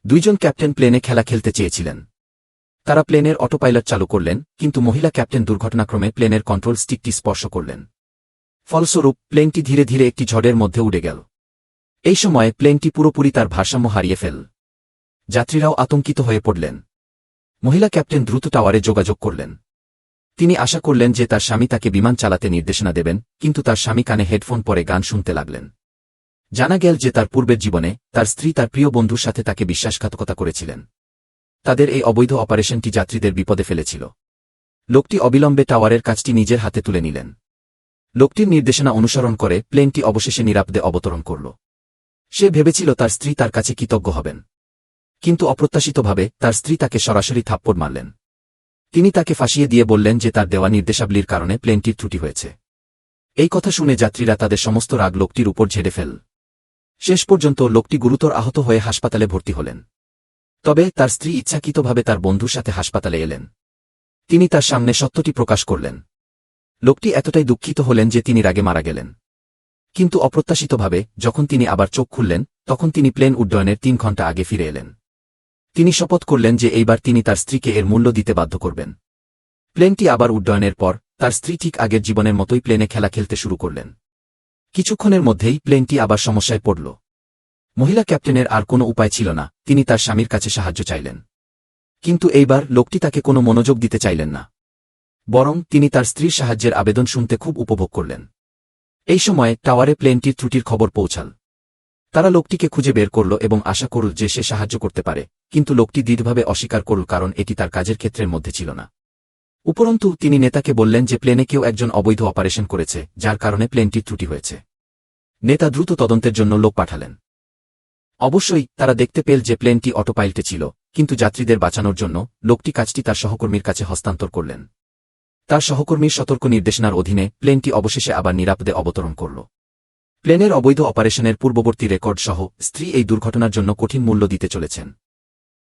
দুইজন ক্যাপ্টেন প্লেনে খেলা খেলতে চেয়েছিলেন। তারা প্লেনের অটোপাইলট চালু করলেন, কিন্তু মহিলা ক্যাপ্টেন দুর্ঘটনাক্রমে প্লেনের কন্ট্রোল স্টিকটি স্পর্শ করলেন। ফলস্বরূপ প্লেনটি ধীরে ধীরে একটি ঝড়ের মধ্যে উড়ে গেল। এই সময়ে প্লেনটি পুরোপুরি তার ভারসাম্য হারিয়ে ফেল। যাত্রীরাও আতঙ্কিত হয়ে পড়লেন। মহিলা ক্যাপ্টেন দ্রুত টাওয়ারে যোগাযোগ করলেন। তিনি আশা করলেন যে তার স্বামী তাকে বিমান চালাতে নির্দেশনা দেবেন, কিন্তু তার স্বামী কানে হেডফোন পরে গান শুনতে লাগলেন। জানা গেল যে তার পূর্বের জীবনে তার স্ত্রী তার প্রিয় বন্ধুর সাথে তাকে বিশ্বাসঘাতকতা করেছিলেন। তাদের এই অবৈধ অপারেশনটি যাত্রীদের বিপদে ফেলেছিল। লোকটি অবিলম্বে টাওয়ারের কাজটি নিজের হাতে তুলে নিলেন। লোকটির নির্দেশনা অনুসরণ করে প্লেনটি অবশেষে নিরাপদে অবতরণ করল। সে ভেবেছিল তার স্ত্রী তার কাছে কৃতজ্ঞ হবেন, কিন্তু অপ্রত্যাশিতভাবে তার স্ত্রী তাকে সরাসরি থাপ্পড় মারলেন। তিনি তাকে ফাঁসিয়ে দিয়ে বললেন যে তার দেওয়া নির্দেশাবলীর কারণে প্লেনটির ত্রুটি হয়েছে। এই কথা শুনে যাত্রীরা তাদের সমস্ত রাগ লোকটির উপর ঝেড়ে ফেল। শেষ পর্যন্ত লোকটি গুরুতর আহত হয়ে হাসপাতালে ভর্তি হলেন। তবে তার স্ত্রী ইচ্ছাকৃতভাবে তার বন্ধুর সাথে হাসপাতালে এলেন। তিনি তার সামনে সত্যটি প্রকাশ করলেন। লোকটি এতটাই দুঃখিত হলেন যে তিনি রাগে মারা গেলেন। কিন্তু অপ্রত্যাশিতভাবে যখন তিনি আবার চোখ খুললেন, তখন তিনি প্লেন উড্ডয়নের 3 ঘণ্টা আগে ফিরে এলেন। তিনি শপথ করলেন যে এইবার তিনি তার স্ত্রীকে এর মূল্য দিতে বাধ্য করবেন। প্লেনটি আবার উড্ডয়নের পর তার স্ত্রী ঠিক আগের জীবনের মতোই প্লেনে খেলা খেলতে শুরু করলেন। কিছুক্ষণের মধ্যেই প্লেনটি আবার সমস্যায় পড়ল। মহিলা ক্যাপ্টেনের আর কোনো উপায় ছিল না, তিনি তার স্বামীর কাছে সাহায্য চাইলেন। কিন্তু এইবার লোকটি তাকে কোনো মনোযোগ দিতে চাইলেন না। বরং তিনি তার স্ত্রীর সাহায্যের আবেদন শুনতে খুব উপভোগ করলেন। এই সময়ে টাওয়ারে প্লেনটির ত্রুটির খবর পৌঁছাল। তারা লোকটিকে খুঁজে বের করল এবং আশা করল যে সে সাহায্য করতে পারে, কিন্তু লোকটি দৃঢ়ভাবে অস্বীকার করল, কারণ এটি তার কাজের ক্ষেত্রের মধ্যে ছিল না। উপরন্তু তিনি নেতাকে বললেন যে প্লেনে কেউ একজন অবৈধ অপারেশন করেছে, যার কারণে প্লেনটির ত্রুটি হয়েছে। নেতা দ্রুত তদন্তের জন্য লোক পাঠালেন। অবশ্যই তারা দেখতে পেল যে প্লেনটি অটোপাইলটে ছিল, কিন্তু যাত্রীদের বাঁচানোর জন্য লোকটি কাজটি তার সহকর্মীর কাছে হস্তান্তর করলেন। তার সহকর্মীর সতর্ক নির্দেশনার অধীনে প্লেনটি অবশেষে আবার নিরাপদে অবতরণ করল। প্লেনের অবৈধ অপারেশনের পূর্ববর্তী রেকর্ড সহ স্ত্রী এই দুর্ঘটনার জন্য কঠিন মূল্য দিতে চলেছেন।